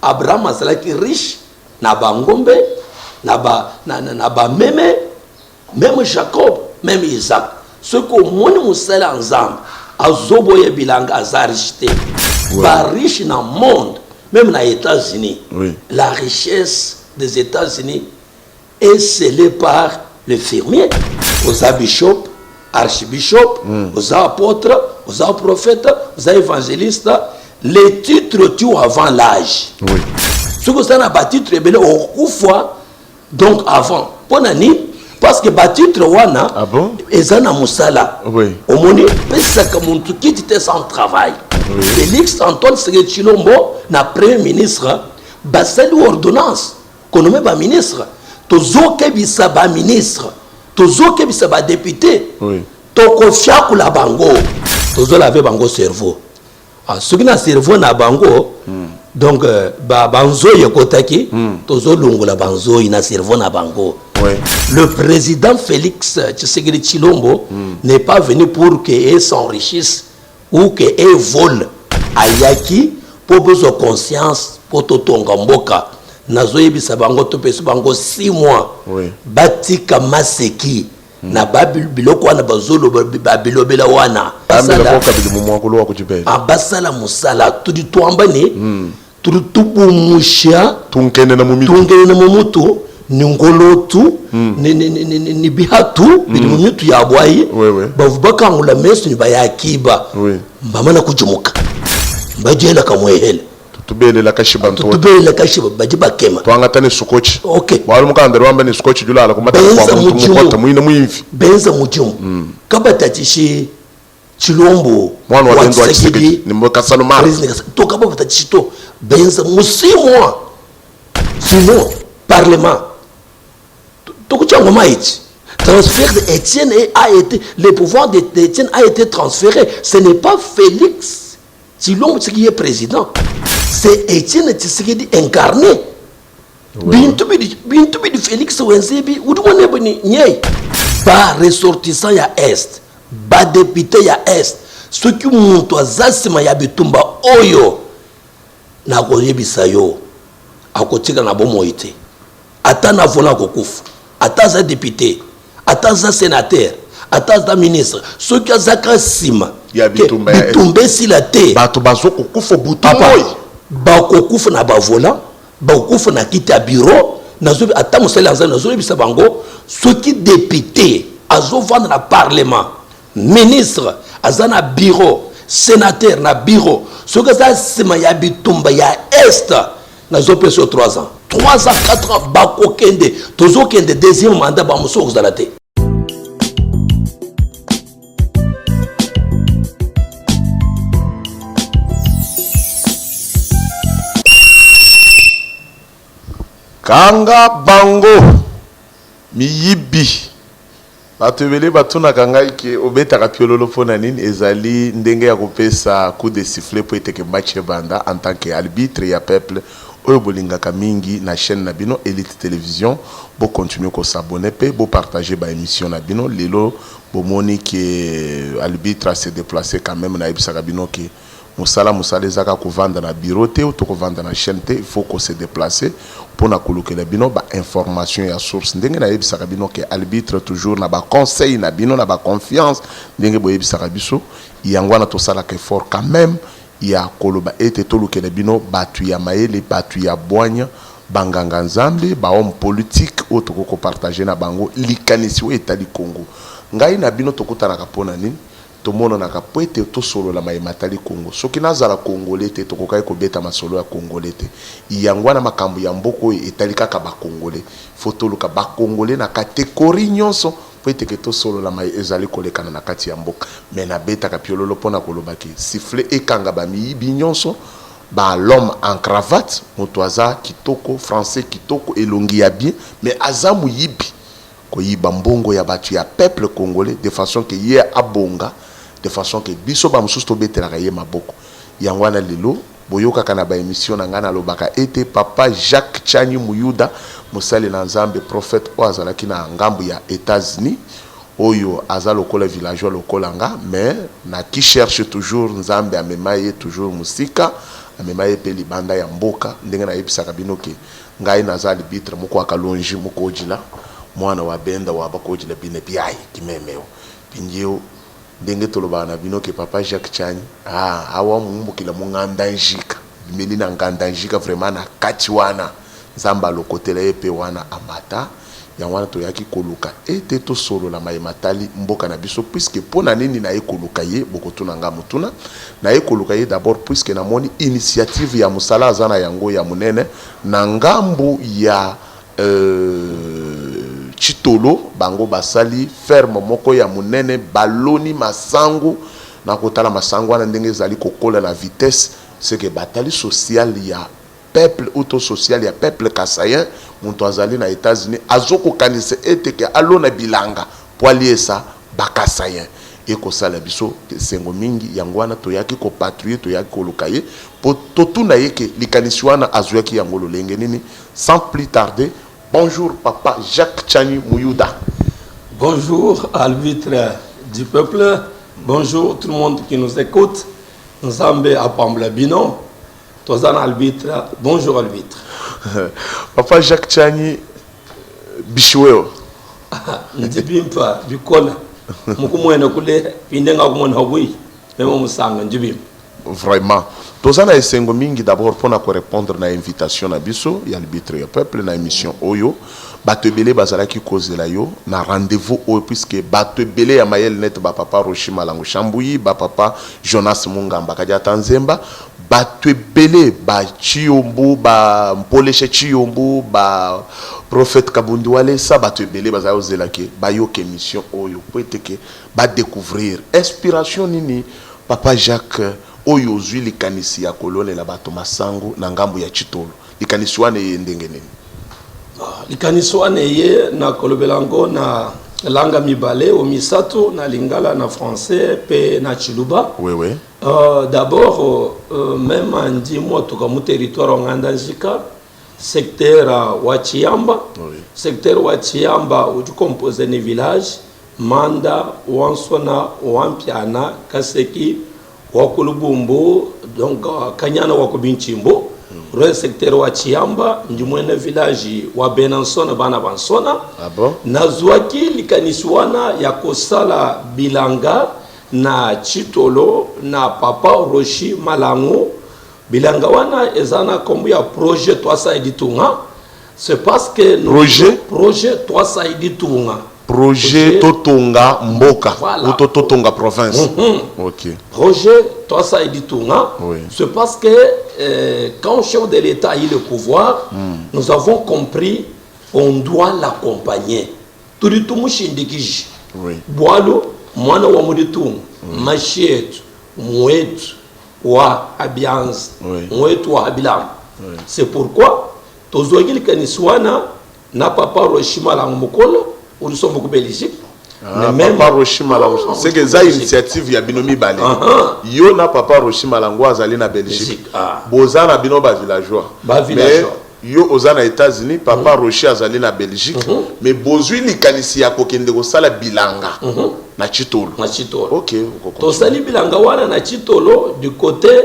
Abraham azalaki riche na bangombe na ba même Jacob même Isaac ce que moni musala ensemble azoboye bilanga azarishite ba riche dans le monde même dans les États-Unis. La richesse des États-Unis est scellée par les fermiers aux bishops archbishop aux apôtres aux prophètes aux évangélistes. Les titres tuent avant l'âge. Ce que ça n'a pas titre rebelle au fois donc avant parce que ba titre wana ezana musala au moni pesa ka muntu qui était sans travail. Félix Antoine Tshisekedi Tshilombo na premier ministre basali ordonnance konomé ba ministre tozoke bisa ba ministre tozoke bisa ba député tokofia kula bango tozolave bango cerveau ce qui na cerveau na bango donc banzo yekotaki tozolungola banzo ina cerveau na bango. Le président Félix Tshisekedi Tshilombo n'est pas venu pour qu'il s'enrichisse ou qu'il vole ayaki pour besoin conscience pour totonga mboka nazoyebisa bango topesu bango 6 mois batika maseki na biloko wana bazolo babilobela wana basala musala tudi twambane tudi tubumusha tunkene na mumutu ningolotu ni bihatu bili mumitu ya bwayi bavubaka ngula mesu ni bayakiba mbamana kujumuka mbajela kamwehele tubelela kashiba bajiba kema twangatane sukochi wali mukandere wambane sukochi julala kumata kwa muntu mukota muine muimvi benza mujumu kabatachishi Tshilombo mwana wa ndwa Tshisekedi ni mukasalo mara to kabatachishi to benza musimwa sinon parlement transfert d'Étienne a été, le pouvoir d'Étienne a été transféré. Ce n'est pas Félix Tshilombo qui est président. C'est Étienne Tshisekedi incarné. Bintubi de Félix Wenzebi, ou du monde nyei. Ba ressortissant ya Est, ba député ya Est. Ce qui monte à Zasima ya Bitumba Oyo. Na koyebisa yo. Akotika na bomoite. Ata na vola kokufu. Ata un député, ata un sénateur, ata un ministre, ceux qui ont un sima, bitumbe si la terre, bakokufa na bavola, bakokufa na kita bureau, nazobi ata musela nza nazobi bisa bango, ceux qui député, azo vendre na parlement, ministre, azana bureau, sénateur na bureau, ceux qui ont sima ya bitumba ya est, nazobi sur 3 ans. 3 ans, 4 ans, bako kende, tozo kende deuxième mandat, ba muso kuzalate. Kanga bango miyibi batubele batuna kanga ke obeta kapiololo pona nini ezali ndenge ya kopesa coup de sifflet pour eteke match banda en tant qu'arbitre ya peuple. Oyo bolingaka mingi na chaîne na bino Elite Télévision bo continuer ko s'abonner pe bo partager ba émission na bino lelo bo moni que arbitre s'est déplacé quand même na ibisa bino que musala ezaka ko vendre na bureau te ou to ko vendre na chaîne te il faut qu'on se déplacer pour na kolokela bino ba information ya source ndenge na ibisa bino que arbitre toujours na ba conseil na bino na ba confiance ndenge bo ibisa biso yangwana to sala que fort quand même ya koloba ete tolukele bino batu ya mayele batu ya boanya banganga nzambe ba homme politique otoko ko partager na bango likanisi we etali Congo ngai na bino tokutana kapona nini tomona na kapwete to solo la maimatali Congo soki nazala congolais te tokokai ko beta masolo ya congolais te yangwana makambo ya mboko etali kaka ba congolais fotoluka ba congolais na catégorie nyonso poete que to solo la mai ezali kolekana na kati ya mboka mais na beta kapiololo pona kolobaki sifflet ekanga ba miyibi nyonso ba l'homme en cravate motoaza kitoko français kitoko elongi ya bien mais azamu yibi ko yiba mbongo ya batu ya peuple congolais de façon que ye abonga de façon que biso ba mususu to betela ka ye maboko yangwana lelo boyoka kana ba émission na ngana lobaka ete papa Jacques Tchani Muyuda musali na nzambe prophète oazala kina ngambu ya États-Unis oyo aza lokola villageois lokola nga mais na qui cherche toujours nzambe amemaye toujours musika amema ye pe libanda ya mboka ndenge na yebisaka bino ke ngai naza arbitre moko akalonji moko ojila mwana wa benda wa bakojila bine biai kimemeo pinjeo ndenge tolobana na bino ke papa Jacques Chani awa mumbukila munganda njika bimeli na nganda njika vraiment na kati wana nzamba lokotela ye pe wana amata ya wana toyaki koluka ete to solo la matali mboka na biso puisque pona nini na ekoluka ye bokotuna nga mutuna na ekoluka ye d'abord puisque na moni initiative ya musala azana yango ya munene na ngambu ya Chitolo bango basali ferme moko ya munene baloni masangu na kotala masangu wana ndenge zali kokola na vitesse c'est que batali social ya peuple auto social ya peuple kasayen muntu azali na États-Unis azoko kanise eteke alona bilanga poaliesa bakasayen ekosala biso sengo mingi yangwana toyaki ko patrouiller toyaki kolukaye po totuna yeke likanisi wana azuyaki yango lolenge nini sans plus tarder. Bonjour papa Jacques Chani Muyuda. Bonjour arbitre du peuple, bonjour tout le monde qui nous écoute. Nzambe apambla bino. Tozan arbitre, bonjour arbitre. Papa Jacques Chani Bishweo. Ndibimpa bikona. Mukumwena kule pindenga kumona hobui. Memo musanga ndibim. Vraiment. Tozana esengo mingi d'abord pour répondre na invitation na biso ya arbitre ya peuple na émission oyo. Batebele bazalaki kozela yo na rendez-vous oyo puisque batebele ya mayel net ba papa Roshima Lango Chambuyi, ba papa Jonas Mungamba Kadia Tanzemba, batebele ba Chiombo, ba Mpoleshe Chiombo, ba prophète Kabundi Wale sa batebele bazala ozela ke ba yo ke mission oyo po eteke ba découvrir inspiration nini papa Jacques oyo zui likanisi ya kolone la bato masango na ngambo ya Chitolo likanisi wane ndenge nini likanisi wane ye na kolobelango na langa mibale o misato na lingala na français pe na chiluba oui d'abord même andi moto comme territoire nganda njika secteur wa Chiamba secteur wa Chiamba où tu composes des villages Manda Wansona Wampiana Kaseki Wakulubumbo donc Kanyana Wakubinchimbo le secteur wa Chiamba ndimwene village wa Benansona bana bansona nazwaki likaniswana ya kosala bilanga na Chitolo na papa Roshi Malango bilanga wana ezana kombu ya projet 300 editunga c'est parce que projet 300 editunga projet Totonga Mboka ou Totonga province. OK. Projet Toasa Editunga. C'est parce que quand le chef de l'État a eu le pouvoir, nous avons compris qu'on doit l'accompagner. Tout le monde shindikiji. Boalo, mwana wa muditung, machietu, mwetu wa abianz, mwetu wa abilam. C'est pourquoi tozogi likaniswana na papa Roshima la mukolo. Nous sommes beaucoup Belgique. Mais même papa Roshima Lango, c'est que ça initiative ya binomi balé. Yo na papa Roshima Lango azali na Belgique. Boza na bino ba villageois. Mais yo oza na États-Unis, papa Roshi azali na Belgique. Mais bozui likanisi ya kokende ko sala bilanga na Chitolo. Na Chitolo. OK. To sali bilanga wana na Chitolo du côté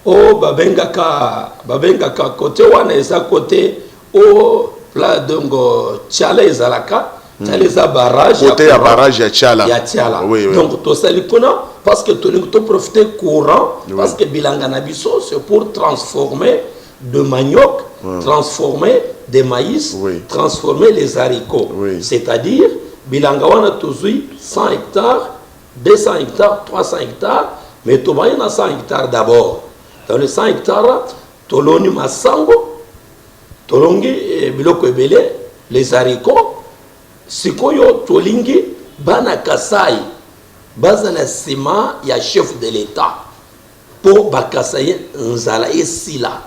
o babengaka côté wana eza côté o la dongo Tchala ezalaka. Tchala barrage côté ya barrage ya Tchala. Ya Tchala. Oui. Donc to sali kuna parce que to profiter courant parce que bilanga na biso c'est pour transformer de manioc, transformer des maïs, transformer les haricots. C'est-à-dire bilanga wana tozui 100 hectares, 200 hectares, 300 hectares, mais to ba na 100 hectares d'abord. Dans les 100 hectares, toloni masango, tolongi biloko ebele, les haricots, sikoyo tolingi bana Kasai, baza la sima ya chef de l'État. Pour bakasaye nzala esila.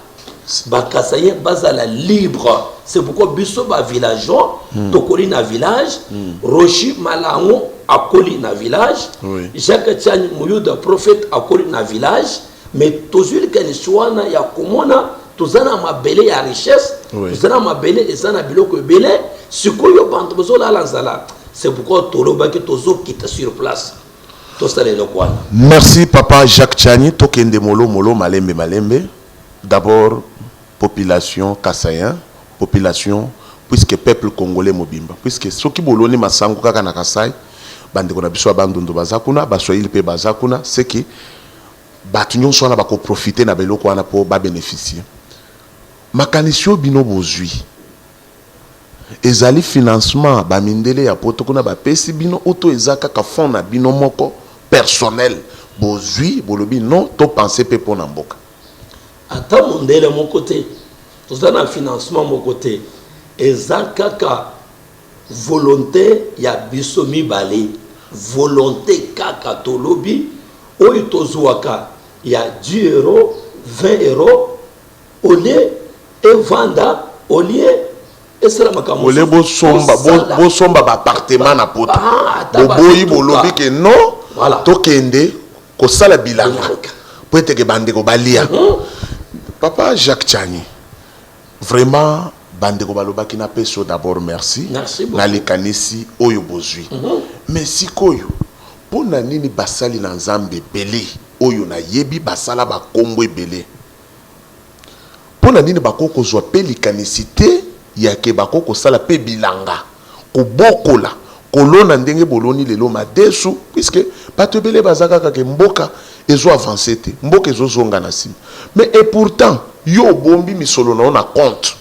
Bakasaye baza la libre. C'est pourquoi biso ba villageois, tokoli na village, Roshi Malango akoli na village, Jacques Chani Muyuda prophète akoli na village, mais tozuli kaniswana ya komona tozana mabele ya richesse, tozana mabele ezana biloko ebele, sikoyo bantu bozola lanzala. C'est pourquoi tolobaki tozo kita sur place. Merci papa Jacques Chani tokende molo malembe. d'abord population kassaïen, population puisque peuple congolais mobimba, puisque ceux qui boloni masango kaka na Kasai bande kona biso bandundu bazakuna baswahili pe bazakuna, c'est que batu nyonso na bako profiter na beloko wana po ba bénéficier makanisio bino bozui ezali financement ba mindele ya poto kuna ba pesi bino auto ezaka ka fond na bino moko personnel bozui bolobi non to penser pe pona mboka ata mondele mon côté tout ça na financement mon côté ezaka ka volonté ya biso mibale volonté kaka tolobi oyo tozwaka ya 10 euros 20 euros au lieu et vanda au lieu et c'est la makamu ole bo somba ba appartement na poto boboyi bolobi ke non voilà to kende ko sala bilanga po ete ke bande ko balia papa Jacques Tchani vraiment bande ko balobaki na peso d'abord merci na lekanisi oyo bozui mais sikoyo pona nini basali na nzambe belé oyo na yebi basala ba kombo ebele pona nini bakoko zwa pe likanisité ya ke bakoko sala pe bilanga kobokola kolona ndenge boloni lelo madesu puisque bato ebele bazaka kaka mboka ezo avancer te mboka ezo zonga na sima mais et pourtant yo bombi misolo na ona compte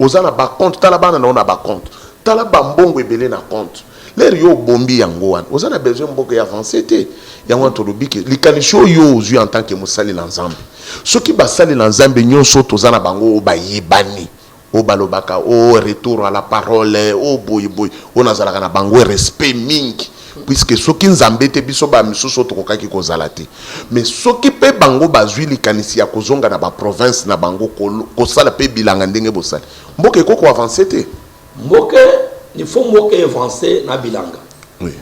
ozana ba compte tala bana na ona ba compte tala ba mbongo ebele na compte l'air yo bombi yango wana ozana besoin mboka ya avancer te yango tolobiki likanisho yo ozui en tant que musali na nzambe soki basali na nzambe nyonso tozana bango bayebani o balobaka o retour à la parole o boy o nazalaka na bango respect mingi puisque soki nzambe te biso ba misusu tokokaki kozala te mais soki pe bango bazwi likanisi ya kozonga na ba province na bango kosala pe bilanga ndenge bosali mboka ekoko avancer te mboka il faut mboka avancer na bilanga oui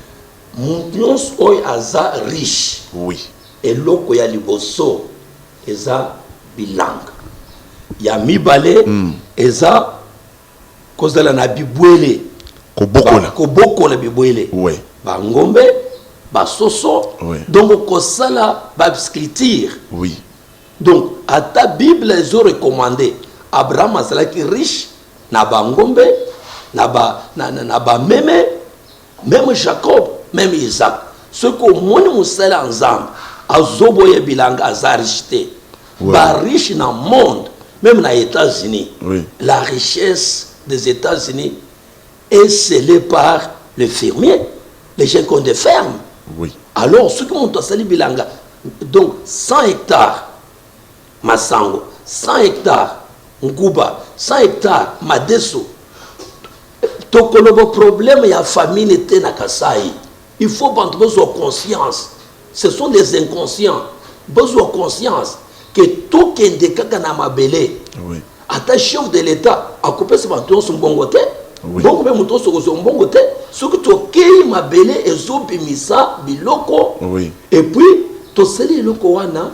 nyonso oyo aza riche oui eloko ya liboso eza bilanga ya mibale eza kozala na bibwele kobokola bibwele oui bangombe basoso oui. donc kosala bascriture oui donc ata bible ezo recommandé Abraham azalaki riche na bangombe na ba même Jacob même Isaac ce que moni musala nzambe azoboye bilanga aza riche te ba riche na monde même na États-Unis oui. La richesse des États-Unis est scellée par les fermiers les gens qui ont des fermes oui. Alors ce qui monte à Sali Bilanga donc 100 hectares Masango 100 hectares Nguba 100 hectares Madeso tokolobo problème ya famille était na Kasai il faut prendre besoin conscience ce sont des inconscients besoin conscience que tout kende kaka na mabele oui ata chef de l'état a coupé ce banton son bongote donc même muto son bongote ce que to kei mabele ezobimisa biloko oui et puis to seli loko wana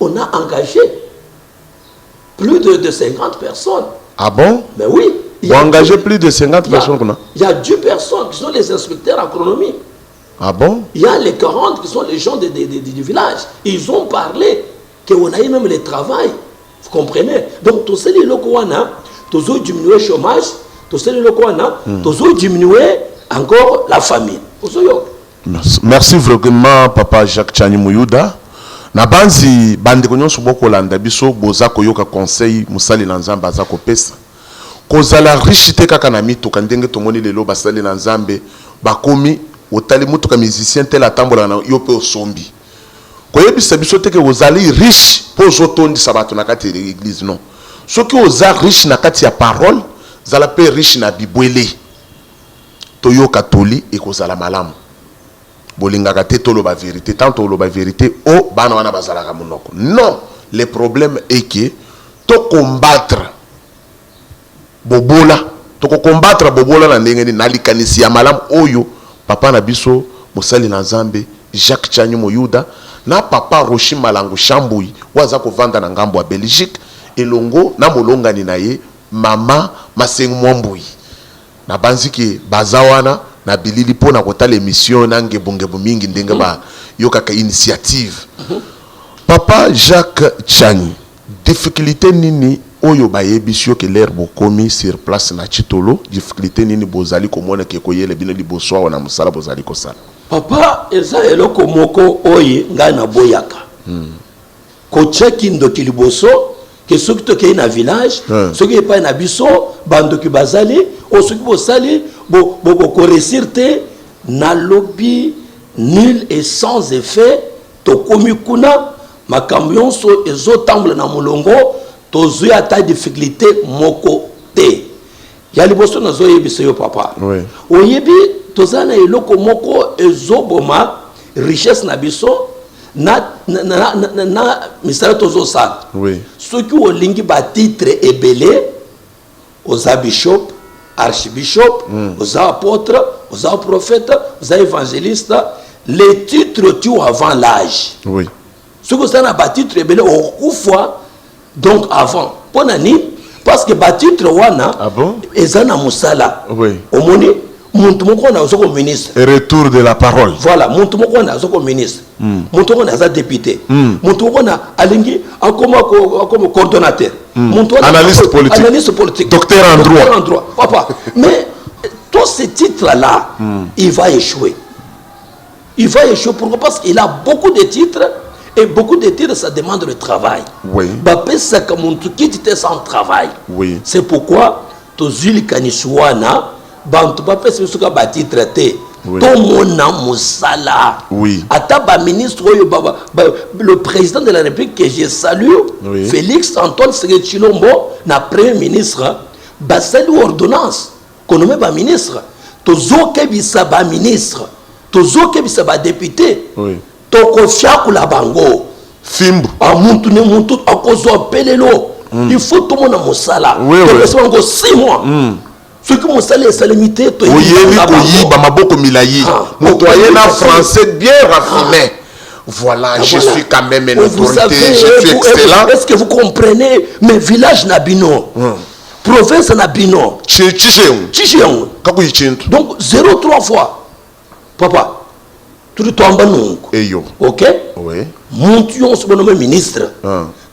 on a engagé plus de 50 personnes. Ah bon? Mais oui. Vous engagez plus de 50 personnes? Il y a 10 personnes qui sont les inspecteurs agronomie. Ah bon? Il y a les 40 qui sont les gens du village. Ils ont parlé qu'on a eu même le travail. Vous comprenez? Donc, tout ça, les locaux, tous ont diminué le chômage, tout ça, les locaux, tous ont diminué encore la famine. Merci vraiment, Papa Jacques Tchani Mouyouda. Na banzi bande konyo suboko landa biso boza koyoka conseil musali na nzambe aza kopesa kozala richité kaka na mituka ndenge tomoni lelo basali na nzambe bakomi otali mutuka musicien tel atambola na yo pe osombi koyebisa biso teke ozali riche po zotondisa bato na kati ya l'église non soki oza riche na kati ya parole zala pe riche na bibwele toyoka toli ekozala malamu bolingaka te toloba vérité tant toloba vérité o bana wana bazalaka monoko non le problème est que to combattre bobola na ndenge ni nalikanisi ya malamu oyo papa na biso mosali na nzambe Jacques Tchani Mouyouda na papa Roshi Malango Chambui waza kovanda na ngambo ya Belgique elongo na molongani na ye mama Masengo Mwambui na banziki bazawana na bilili pona kota l'émission na ngebongebu mingi ndenge ba yokaka initiative. Papa Jacques Tchani difficulté nini oyo bayebisi yo ke l'air bokomi sur place na Chitolo, difficulté nini bozali komona ke koyele bino liboso wana musala bozali kosala? Papa, eza eloko moko oye ngai na boyaka. Ko cheki ndoki liboso ke soki toke na village, soki epai na biso bandoki bazali, o soki bosali bo ko réussir te na lobby nul et sans effet to komi kuna makambo nyonso ezotambola na molongo tozwi ata difficulté moko te. Ya liboso nazoyebisa yo papa. Oui. Oyebi tozana eloko moko ezoboma richesse na biso na misala tozosala. Oui. Soki olingi ba titre ebele oza bishop, archbishop, oza apôtre, oza prophète, oza évangéliste, les titres tu avant l'âge. Oui. Ce que ça n'a pas titre ebele au fois donc avant. Ponani parce que ba titre wana ah bon? Ezana musala. Oui. Omoni muntu moko na zoko ministre. Et retour de la parole. Voilà, muntu moko na zoko ministre. Muntu moko na za député. Muntu moko na alingi akoma coordonnateur. Analyste politique. Analyste politique. Docteur en droit. Docteur en droit. Papa, mais tous ces titres là, il va échouer. Il va échouer pourquoi? Parce qu'il a beaucoup de titres et beaucoup de titres ça demande le travail. Oui. Bapé ça comme muntu qui était sans travail. Oui. C'est pourquoi tozuli kanisuana bantu bapé ce que ba titre té. Tout mona musala. Oui. Ata ba ministre oyo le président de la République que je salue, oui. Félix Antoine Tshisekedi Tshilombo na premier ministre ba salu ordonnance konomé ba ministre tozoke bisa ba ministre tozoke bisa ba député. Oui. Tokofia kula bango Fimbu. a muntu ne muntu akozo pelelo. Il faut tout le monde musala. Oui, oui. Donc encore 6 mois. Ce qui musala est salimité to Oyebi koyiba maboko milayi. Motoyen na français bien raffiné. Voilà, je suis quand même une autorité, je suis excellent. Est-ce que vous comprenez? Mes villages nabino, province nabino, Chicheon. donc 0,3 fois. Papa, tout le temps banung. Eyo. Ok? Oui. Montion se nomme ministre.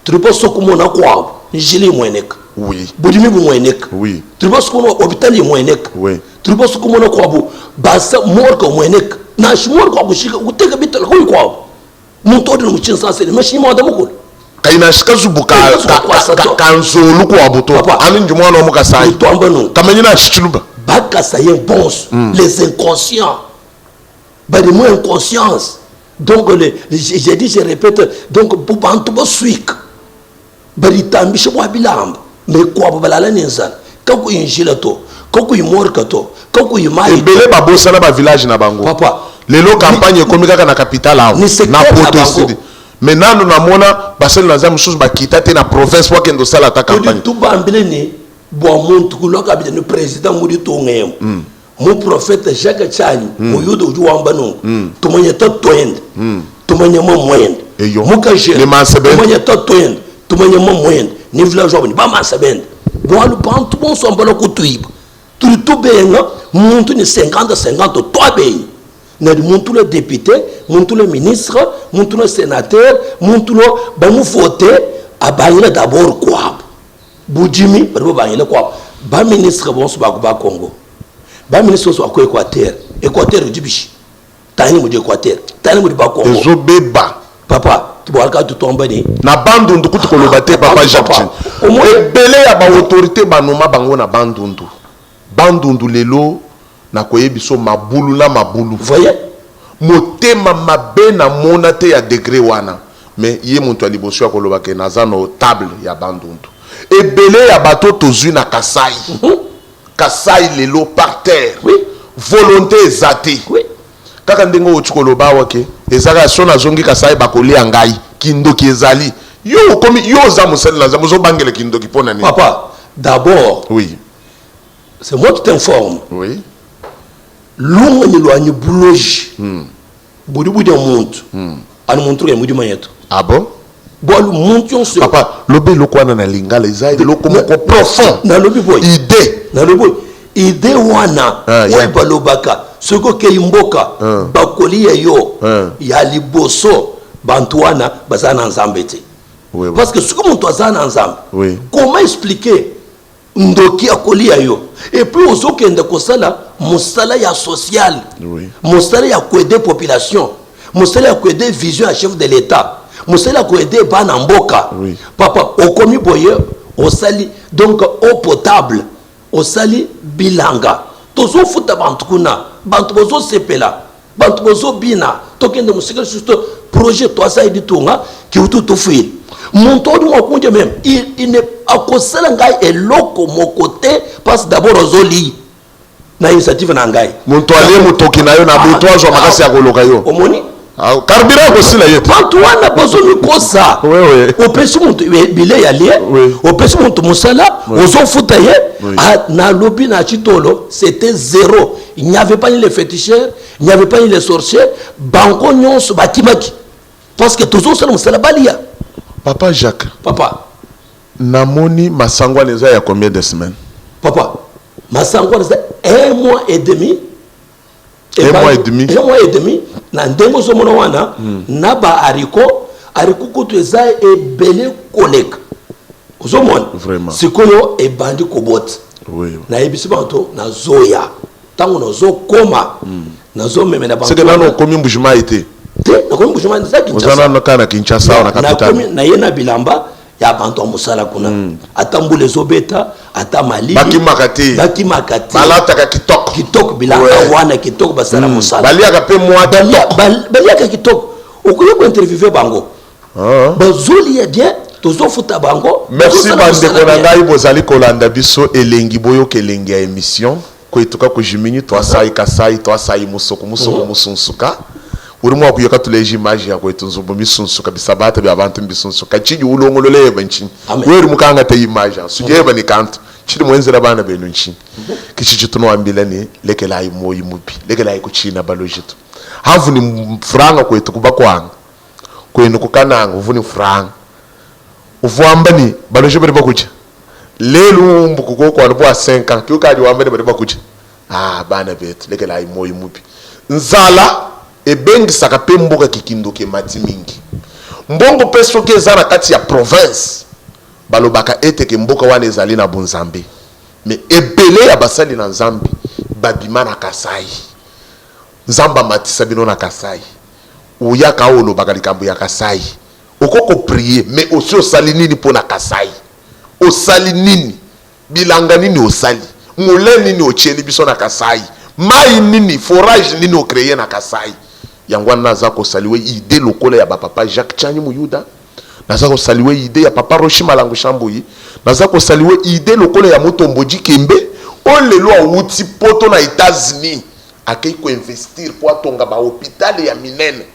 Tu ne peux pas komona kwa. Njili mwenek. Oui. Budimi mwenek. Oui. Tu ne peux pas komona hôpital mwenek. Oui. Tu ne peux pas komona kwa bu. Basa morgue mwenek. Na shimor kwa bushika uteka bital ko kwa. Muntu odi muchin sanse mais shima adamu ko. Kaina shikazubuka kanzolu kwa buto. Ani njumwana omukasai. Tombano. Kamanyina shichuluba. Baka sayen bons. Les inconscients. Bah de moins inconscience. Donc j'ai dit, je répète, donc pour bantuba suik. Baritambi shwa bilamba. Mais quoi balala nenzan. Kako injila to. Kako imorka to. Kako imai. Ebele babosa na ba village na bango. Papa. Lelo campagne ekomi kaka na capitale awo. Na poto sidi. Mais nanu na mona basel na zamu susu bakita te na province wa kendo sala ta campagne. Tout bambile ni bo muntu kuloka bi le président muri to ngem. Mon prophète Jacques Chani, mon yudo juamba non. Tu m'as tout toend. Tu m'as moyen. Mon cagé. Tu m'as tout toend. Tu m'as moyen. Ni village ni ba masabend. Bon le pan tout bon son balo kutuib. Tout bien mon tu ni 50 toi bien. Na mon tout le député, mon tout le ministre, mon tout le sénateur, mon tout le ba mu voter à bailler d'abord quoi. Boudjimi ba bailler quoi. Ba ministre bon so ba Congo. Ba ministre so ko Équateur du tani mu Équateur tani mu ba Congo ezobeba papa tu boalka tu tomba ni na bandundu kutu kolobate papa Jacques ebele ya ba autorité banoma bango na bandundu lelo na koyebiso mabulu na mabulu voyez motema mabe na mona te ya degré wana mais ye muntu aliboso koloba ke nazano table ya bandundu ebele ya bato tozui na Kasai. Kasai lelo par terre. Oui. Volonté ezate. Oui. Kaka ndengo ochikoloba wake ezaka sona zongi Kasai bakoli ngai kindoki ezali. Yo komi yo za musel na za muzo bangele kindoki pona ni. Papa, d'abord. Oui. C'est moi qui t'informe. Oui. Lunga ni loanyi buloji. Budi muntu. Ani muntu ke mudi manyeto. Ah bon? Bon muntu on se. Papa, lobe lokwana na lingala ezali lokomoko profond. Na lobi boy. Idée. Na lobi idée wana ouais balobaka soko ke imboka bakoli yo ya liboso bantu wana bazana nzambete Oui, oui. Parce que ce que mon toisan ensemble, Oui. comment expliquer ndoki akolia yo et puis ozokende kosala mosala ya social, Oui. mosala ya koaider population, mosala ya koaider vision à chef de l'état, mosala ya koaider bana mboka. Oui. Papa okomi boye osali donc eau potable, osali bilanga tozo futa bantu kuna bantu bozo sepela bantu bozo bina tokende musika surtout projet toi ça dit tonga qui tout tout fuir mon tour de moi même il ne akosala ngai eloko mon côté parce d'abord ozoli na initiative na ngai muntu ale mutoki na yo na buto azo makasi ya koloka yo omoni carburant aussi la yete bantu wana bozo mikosa oui oui opesi muntu bile ya lie Oui. opesi muntu musala ozo futa ye Oui. na lobi na chitolo c'était zéro. Il n'y avait pas ni les féticheurs, il n'y avait pas ni les sorciers, banko nyonso bakimaki parce que toujours ça musala balia. Papa Jacques Papa, namoni masangwa neza ya combien de semaines? papa, masango c'est 1 mois et demi. Un mois et demi. 1 mois et demi. Na ndengo somona wana na ba haricot kutu eza ebele koleka. Ozomona Vraiment. sikoyo ebandi kobota. Oui. Na yebisi banto na zoya. Tango na zo koma. Na zo memena banto. C'est que nano komi mbujima été. Te na komi mbujima nza Kinshasa. Ozana na Kinshasa na capitale. Na yena bilamba ya banto musala kuna. Atambule zobeta, ata mali. Baki makati. Baki makati. Balata ka kitoko. Kitoko bilanga wana kitoko basala musala. Balia ka pe moi Balia ka kitoko. Okoyo ko interviewer bango. Bazoli ya bien. Tozo futa bango. Merci bande konanga bozali kolanda biso elengi boyo kelengi ya émission ko ituka ko jimini to asai kasai to asai musoko musunsuka urimo akuyoka tuleje image ya kwetu nzumbu misunsuka bisabata bya abantu bisunsuka chiji ulongolole banchi weru mukanga te image suje bani kanto chidi mwenzera bana benu nchi kichi tuno ambila ni lekela imoyi mubi lekela ikuchina balojitu havu ni franga kwetu kubakwanga kwenu kukananga uvuni franga uvuambani baloje bari bakuja lelu mbukuko kwa ndo 5 ans kyuka wambani bari bakuja bana betu lekela imoyi mubi nzala ebengi saka pe mboka kikindo ke mati mingi mbongo peso ke zana kati ya province balobaka ete ke mboka wana ezali na bunzambe mais ebele ya basali na nzambi babima na Kasai nzamba matisa bino na Kasai uyaka olobaka likambo ya Kasai okoko prier mais aussi osali nini pona Kasai osali nini bilanga nini osali mule nini ocheli biso na Kasai mai nini forage nini ocréer na Kasai yangwana naza ko saliwe ide lokola ya papa Jacques Chanyi Muyuda naza ko saliwe ide ya papa Roshi Malangu Shambuyi naza ko saliwe ide lokola ya Motomboji Kembe olelo awuti poto na États-Unis akei ko investir po atonga ba hôpital ya minene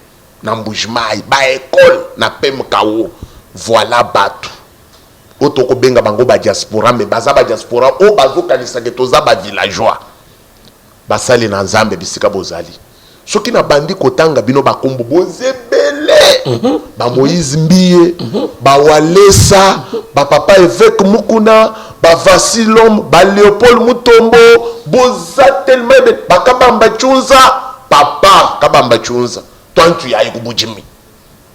na Mbujimai ba école na PMKO voilà batu otoko benga bango ba diaspora mais baza ba diaspora o bazo kanisa ke toza ba villageois basali na nzambe bisika bozali soki na bandi kotanga bino bakombo bozebele ba Moïse Mbiye ba Walesa ba papa évêque Mukuna ba Vasilom ba Léopold Mutombo boza tellement ba Kabamba Chunza papa Kabamba Chunza twantu ya ikubujimi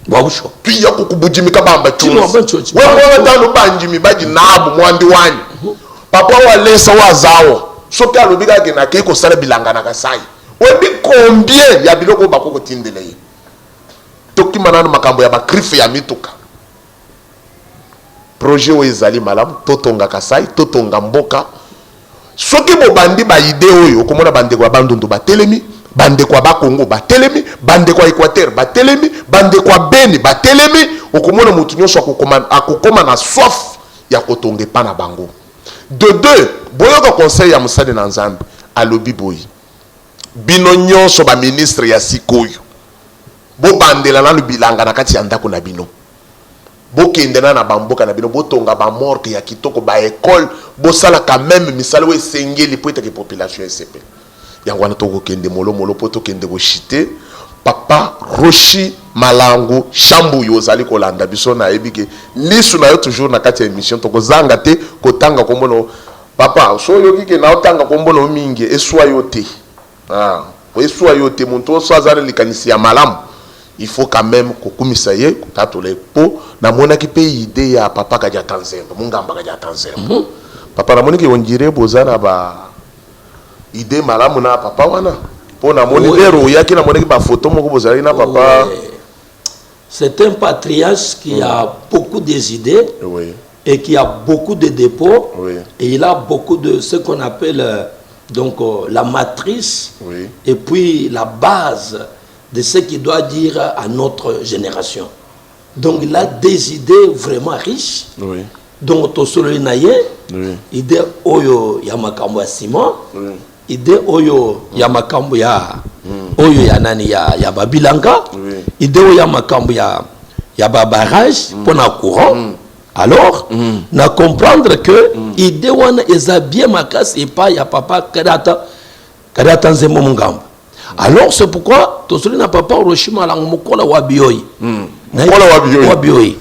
wabusho tuya kukubujimi Kabamba Chunza wewe tano banjimi baji nabu mwandi wani papa Walesa wazawo soki alobika ke na keko sala bilanga na Kasai webi combien ya biloko bakoko tindele ye toki manana makambo ya bakrife ya mituka projet oyo ezali malamu totonga Kasai totonga mboka soki bobandi ba ide oyo okomona bandeko ya bandundu batelemi bandeko ya bakongo batelemi bandeko ya Équateur batelemi bandeko ya Beni batelemi okomona mutu nyonso akokoma na soif ya kotonga pa na bango de deux boyoka conseil ya musali na nzambe alobi boyi bino nyonso ba ministre ya sikoyo bo bandela na bilanga na kati ya ndako na bino bo kendena na bamboka na bino bo tonga ba morgue ya kitoko ba école bo sala quand même misala we sengeli po etake population SCP yango wana toko kende molo po to kende ko chite papa Roshi Malangu Shambuyi ozali kolanda biso na ebike lisu na yo toujours na kati ya émission toko zanga te kotanga kombono papa so yoki ke na otanga kombono mingi eswa yote eswa yote muntu so azali likanisi ya malamu il faut quand même kokumisa ye kotatola po na mona ki pe idée ya papa ka ja tanzemba mungamba ka ja tanzemba papa na moni ki on dirait bozana ba idée malamu na papa wana po na moni lero yaki na moni ki ba photo moko bozali na papa. C'est un patriarche qui a beaucoup des idées et qui a beaucoup de dépôts et il a beaucoup de ce qu'on appelle donc la matrice et puis la base de ce qu'il doit dire à notre génération. Donc il a des idées vraiment riches. Donc Tosolo Naye, idée Oyo Yamakambo ya Simon, idée Oyo Yamakambo ya Oyo ya nani ya Babilanga, idée Oyo Yamakambo ya barrage pour na courant. Alors, na comprendre que idée wana eza bien makas et pas ya papa kadata nzembo mungambo. Alors c'est pourquoi Tosolo na papa Hiroshima la mokola wa bioi. Mokola wa bioi.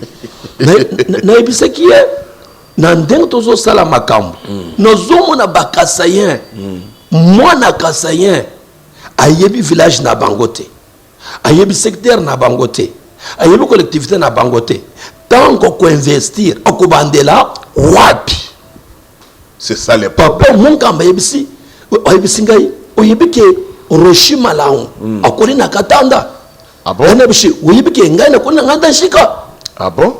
Na ebisa ki est na ndenge tozo sala makambo nozomo na bakasayen mwana kasayen ayebi village na bangote ayebi secteur na bangote ayebi collectivité na bangote tango ko investir akobandela wapi. C'est ça les papa mungamba yebisi ngai oyebi ke Hiroshima laon akoli na katanda. Ah bon? Na bishi oyebi ke ngai na kona nganda shika. Ah bon?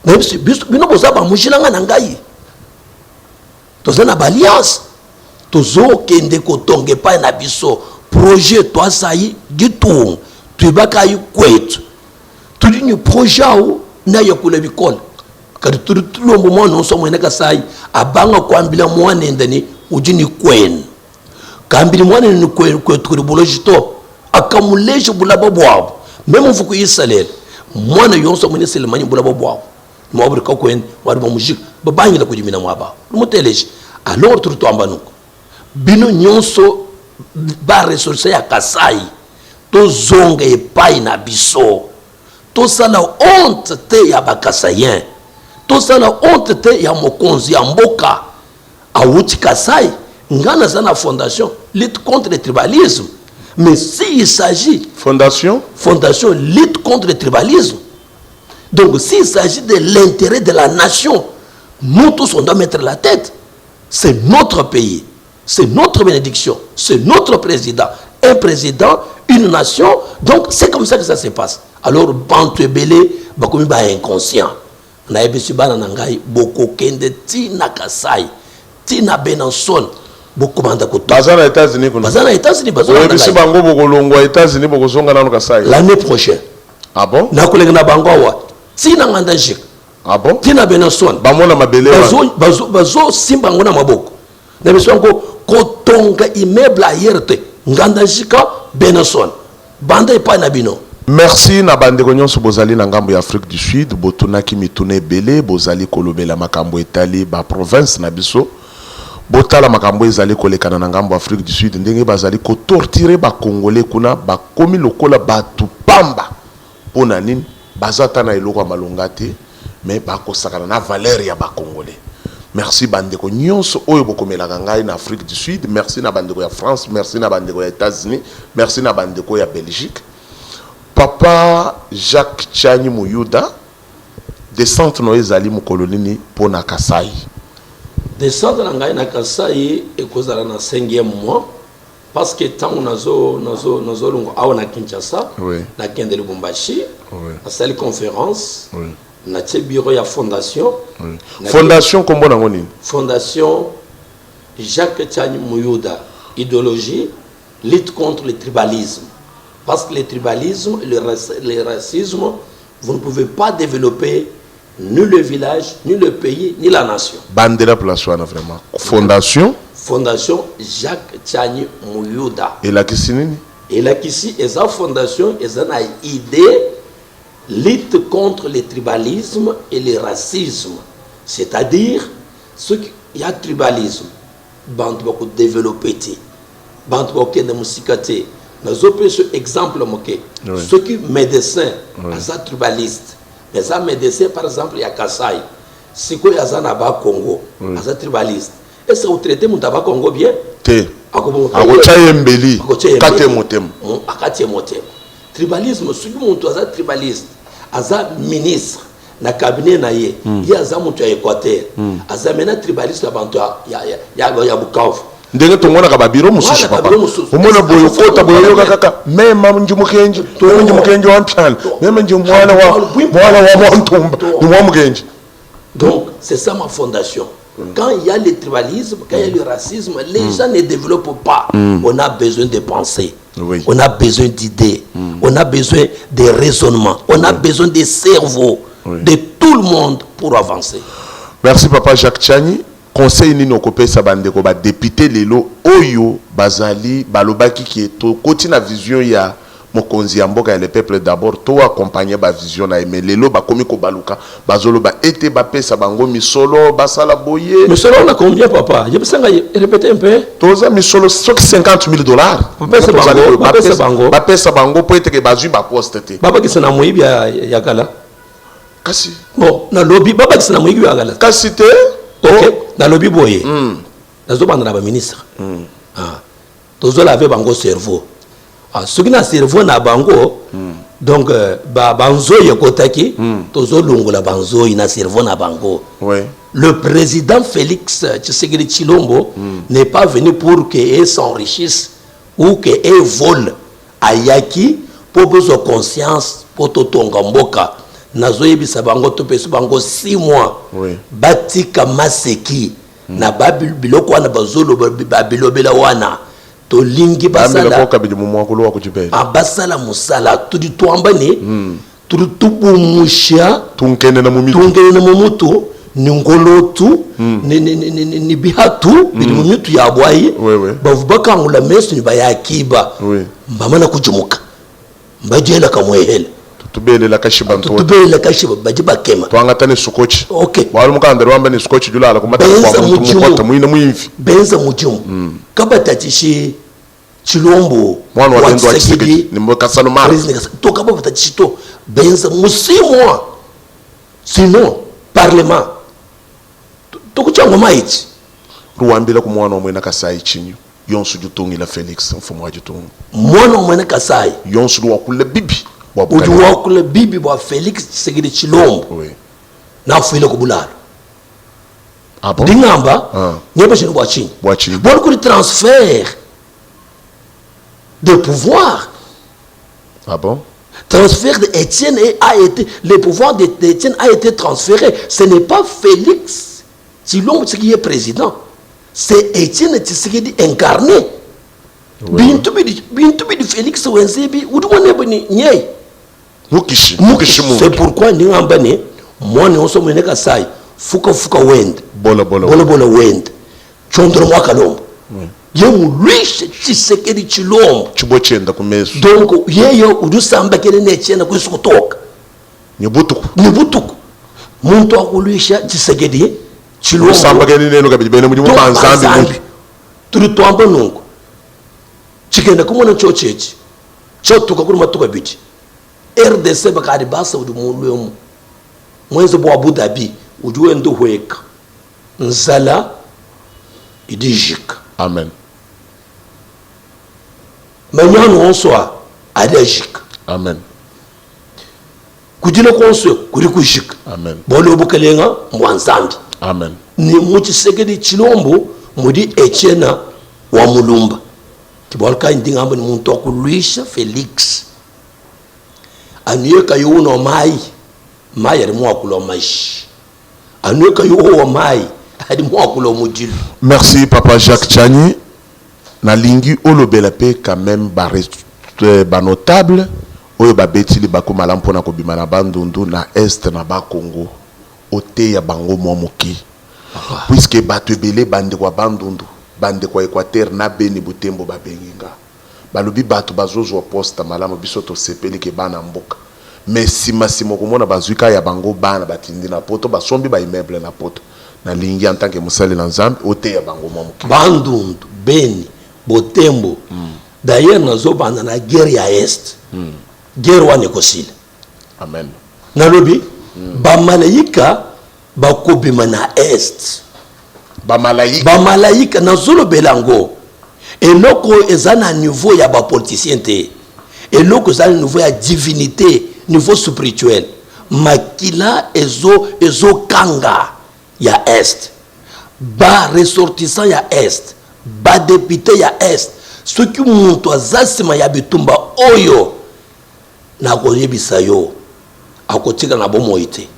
Bino boza ba mujilanga na ngai toza na alliance tozo kende ko tonge pa na biso projet to asayi gitu tubaka yi kwetu tudi ni projet au na yakule bikona kadi tudi tulombo mwana onso mwene ka sayi abanga kwambila mwana ndani ujini kwen kambili mwana ni kwetu kuri bolojito akamuleje bulaba bwabo même mvuku yisalele mwana yonso mwene selemani bulaba bwabo mwabri ka kwen wari ba mujik babanyi la kujimina mwaba muteleje alors tout ambanuko bino nyonso ba resource ya kasai to zonga epai na biso to sala honte te ya bakasayen to sala honte te ya mokonzi ya mboka awuti kasai ngana sana fondation lutte contre le tribalisme mais si il s'agit fondation lutte contre le tribalisme. Donc s'il s'agit de l'intérêt de la nation, nous tous on doit mettre la tête. C'est notre pays, c'est notre bénédiction, c'est notre président. Un président, une nation, donc c'est comme ça que ça se passe. Alors Bantu Belé, bakomi ba inconscient. Na ebesu bana nangai boko kende tina Kasai, tina Benanson, boko banda ko bazana États-Unis kuna. Bazana États-Unis bazana. Ebesu bango boko longwa États-Unis boko zonga nanu Kasai. L'année prochaine. Ah bon? Na kolega na bango wa. Tina nganda jik. Ah bon? Tina Benanson. Bamona mabele wa. Bazo simba ngona maboko. Na beso ngo kotonga immeuble ayerte nganda jika Benanson. Banda epa na bino. Merci na bande nyonso bozali na ngambo ya Afrique du Sud botunaki mitune belé bozali kolobela makambo etali ba province na biso botala makambo ezali kolekana na ngambo Afrique du Sud ndenge bazali ko torturer ba congolais kuna ba komi lokola batu pamba pona nini bazata na eloko malonga te mais ba kosakana na valeur ya ba congolais. Merci bandeko nyonso oyo bokomelaka ngai na Afrique du Sud, merci na bandeko ya France, merci na bandeko ya États-Unis, merci na bandeko ya Belgique. Papa Jacques Tchani Muyuda descente no ezali mukolonini pona Kasai. Descente na ngai na Kasai ekozala na 5e mois parce que tant nazo lungo awa na Kinshasa na kende Lubumbashi na salle conférence na bureau ya fondation fondation kombo nango nini? Fondation Jacques Tchani Muyuda, idéologie lutte contre le tribalisme. Parce que le tribalisme, le racisme, vous ne pouvez pas développer ni le village, ni le pays, ni la nation. Bandela Plaswana vraiment. Fondation Jacques Tchani Muyuda. Et la Kissinini? Et la Kissi, et sa fondation, et sa idée, lutte contre le tribalisme et le racisme. C'est-à-dire, ce qu'il y a tribalisme, bande beaucoup développé, bande beaucoup de musique. Nous avons ce exemple, ceux qui médecins, les tribalistes, les médecins par exemple, il y a Kasai, si vous avez un Congo, les tribalistes, est-ce que vous traitez mon tabac Congo bien? Tribalisme, si vous avez un tribaliste, un ministre, na cabinet na ye ye aza moto ya Équateur aza mena tribaliste bantu ya Bukavu ndenge tongonaka babiro mosusu papa omona boyo kota boyo kaka mema njimukenje to njimukenje wa mpyana mema njimwana wa Ntumba ni mwa mukenje. Donc c'est ça ma fondation. Quand il y a le tribalisme, quand il y a le racisme, les gens ne développent pas. On a besoin de penser, on a besoin d'idées, on a besoin de raisonnement, on a besoin de cerveau, de tout le monde pour avancer. Merci papa Jacques Tchani. Conseil nino kopesa bandeko ba député lelo oyo bazali balobaki ki to kotina vision ya mokonzi ya mboka ya le peuple d'abord to accompagner ba vision na mais lelo ba komi ko baluka bazolo ba été ba pesa bango misolo basala boye misolo on a combien papa je peux répéter un peu toza misolo sok $50,000 ba pesa bango po eteke bazui ba poste te baba kisana moyibi ya kala kasi bon na lobby baba kisana moyibi ya kala kasi te ok na lobby boye nazo banda na ba ministre tozo laver bango cerveau ce qui na cerveau na bango donc banzo yekotaki tozo lungola banzo ina cerveau na bango. Le président Félix Tshisekedi Tshilombo n'est pas venu pour qu'il s'enrichisse ou qu'il vole à Yaki pour besoin conscience pour totonga mboka nazo yebisa bango to pesu bango 6 mois batika maseki na biloko wana bazolo babilobela wana to lingi basala basala musala tudi tuambane tudi tubumusha tunkene na mumutu ningolotu ni bihatu bili mumitu ya bwayi bavubaka ngula mesu ni bayakiba mbamana kujumuka mbajela kamwehela tubele la kashiba bajiba kema twanga tane sukochi okay wali mukanda rwamba ni sukochi julala kumata kwa mukota mwina mwimvi benza mujumu kabatachishi Chilombo mwana wa Ndwa Tshisekedi ni mokasano mara to kabatachishi to benza musimwa sinon parlement to kuchangwa maiti ruambila ku mwana omwe na Kasai chinyu yonsu jutungi la Felix mfumo wa jutungi mwana omwe na Kasai yonsu wa kule bibi ujuwa kule bibi wa Felix Tshisekedi Tshilombo na fuile kubulalo dingamba nyebe chini bwa chini bon ko transfert de pouvoir transfert de Étienne a été le pouvoir d'Étienne a été transféré. Ce n'est pas Félix Tshilombo qui est président, c'est Étienne Tshisekedi incarné. Bintu bi Félix Wenzebi udumone boni nyei c'est pourquoi ni ngambane mwana oso mwene Kasai fuka wend bola wend chondro mwaka lombo yemu luishe Tshisekedi Tshilombo chibochenda kumeso donc yeyo udusamba kene nechena kwisukutoka ni butuku muntu akuluisha Tshisekedi Tshilombo usamba kene neno kabijibene mu banzambi turi twamba nungu chikenda kumona chochechi chotuka kuri matuka bichi RDC bakari basa udi mulwemu mwenzo bwa Abu Dhabi ujuwe ndo hweka nzala idijika amen manyano onswa adijika amen kujina konswe kuri kujika amen bolo bukalenga mwanzambi amen ni Tshisekedi Tshilombo mudi Etienne wa Mulumba kibolka indingamba ni muntu akuluisha Felix anuyeka yuno mai ari mwakulo mashi anuyeka yuo mai ari mwakulo mudilu. Merci papa Jacques Tchani na lingi olobela pe quand même ba notable oyo ba betili bakomala mpona ko bimana bandundu na est na ba Congo ote ya bango momoki puisque bato ebele bande kwa bandundu bande kwa Équateur na Beni Butembo babenginga balobi bato bazozwa posta malamu biso to sepeli ke bana mboka mais sima komona bazuika ya bango bana batindi na poto basombi ba immeuble na poto na lingi en tant que musali na Nzambe ote ya bango momoki bandundu Beni Butembo d'ailleurs nazo banda na guerre ya est guerre wane kosile amen nalobi ba malaika bakobima na est ba malaika nazolo belango eloko ezana niveau ya ba politicien te eloko ezana niveau ya divinité niveau spirituel makila ezo kanga ya est, ba ressortissant ya est, ba député ya est, ce qui monte azasima ya bitumba oyo na koyebisa yo akotika na bomoite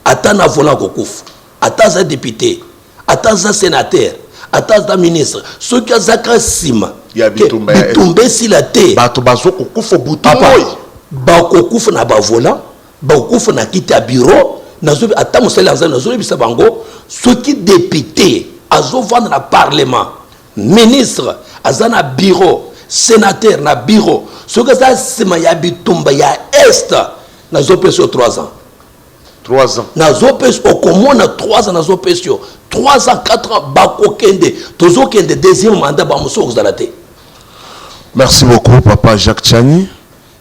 ata na vola kokufa ata za député ata za sénateur ata za ministre ce qui azaka sima ya bitumba si la te bato bazo kokufa butumoi ba kokufa na ba vola ba kokufa na kiti ya bureau nazo ata musala nzana nazo bisa bango ce qui député azo vendre na parlement ministre azana bureau sénateur na bureau ce que ça sima ya bitumba ya est nazo peso 3 ans 3 ans nazo peso okomona 3 ans nazo peso 3 ans 4 ans bakokende tozokende deuxième mandat ba muso kozalate. Merci beaucoup papa Jacques Tchani.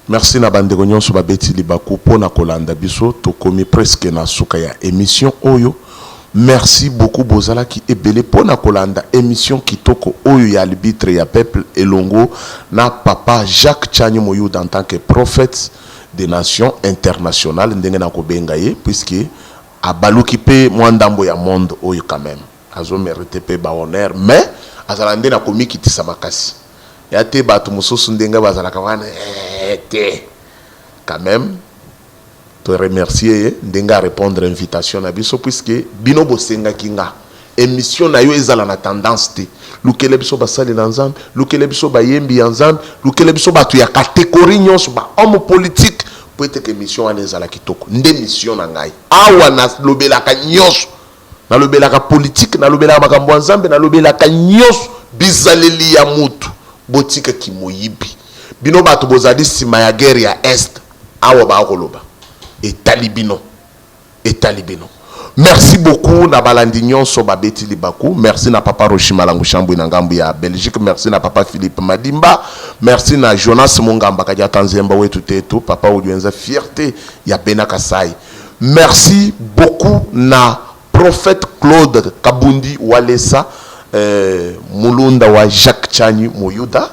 Merci na bandeko nyonso babeti libaku pona kolanda biso tokomi presque na suka ya émission oyo. Merci beaucoup bozala ki ebele pona kolanda émission kitoko oyo ya arbitre ya peuple elongo na papa Jacques Tchani Moyuda en tant que prophète des nations internationales ndenge na kobenga ye puisque abaluki pe mwandambo ya monde oyo quand même azo mérité pe ba honneur mais azala ndenge na komikitisa makasi ya te bato mosusu ndenge bazala kawana te quand même te remercier ndenge a répondre invitation na biso puisque bino bosenga kinga émission na yo ezala na tendance te lukele biso basali na nzambe lukele biso bayembi ya nzambe lukele biso bato ya catégorie nyonso ba homme politique po ete ke émission wana ezala kitoko nde mission na ngai awa na lobelaka nyonso na lobelaka politique na lobelaka makambo ya nzambe na lobelaka nyonso bizaleli ya mutu botika kimoyibi bino bato bozali sima ya guerre ya est awa ba koloba etalibino merci beaucoup na balandi nyonso babeti libaku merci na papa Rochima Langu Chambwe na ngambu ya Belgique merci na papa Philippe Madimba merci na Jonas Mungamba kaja Tanzemba wetu tetu papa ulienza fierté ya Bena Kasai merci beaucoup na prophète Claude Kabundi Walesa mulunda wa Jacques Tchani Moyuda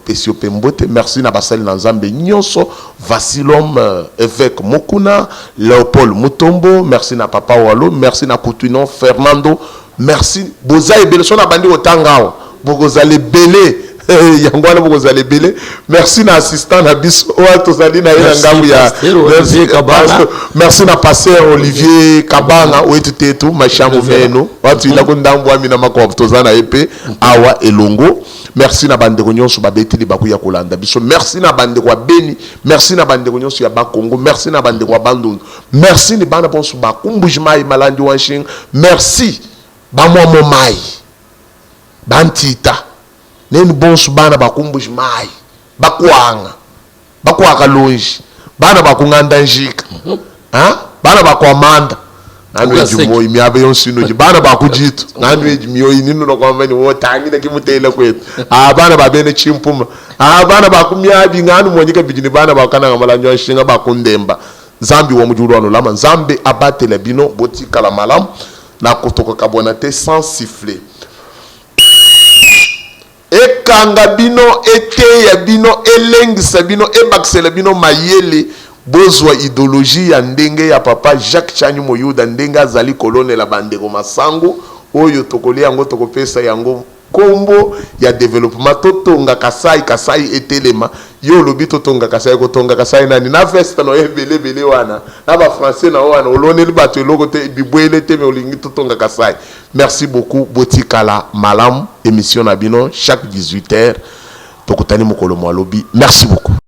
Pesio Pembote, merci na basali na nzambe nyonso Vasilom évêque Mokuna Léopold Mutombo, merci na papa Walo, merci na Coutunon Fernando, merci boza ebele so na bandi otangao bokozale belé yangwana bokozale belé, merci na assistant na biso wato zali na yena ngamu ya Olivier Kabana, merci na pasteur Olivier Kabana wetu tetu mashamu meno watu ila kundambwa mina makwa tozana epe awa elongo. Merci na bandeko nyonso babeti libaku ya kolanda biso, merci na bandeko wa Beni, merci na bandeko nyonso ya Bakongo, merci na bandeko wa Bandundu, merci ni bana bonso bakumbujimai malandi wanshing, merci bamwa momai bantita neni bonso bana bakumbujimai bakwanga lonji bana bakunganda njika bana bakwamanda nanu moyi miabe yonsino ji bana bakujitu nanu ejimiyoyi ninu no kwamani wotangina kimutela kwetu bana babene chimpuma bana bakumyabi nganu mwanyika bijini bana bakana ngamalanyo shinga bakundemba nzambi wa mujuru lama nzambe abatela bino boti kala malam na kotoka kabona te sans siffler ekanga bino ete ya bino elengisa bino ebaksela bino mayele bozwa idéologie ya ndenge ya papa Jacques Tchani Moyuda ndenge azali kolone la bandeko masango oyo tokoli yango tokopesa yango kombo ya développement totonga kasai etelema yo lobi totonga kasai kotonga kasai nani na veste no ebele wana na ba français na wana olone li bato eloko te bibwele te me olingi totonga kasai. Merci beaucoup botikala malam émission na bino chaque 18h tokutani mokolo mwa lobi. Merci beaucoup.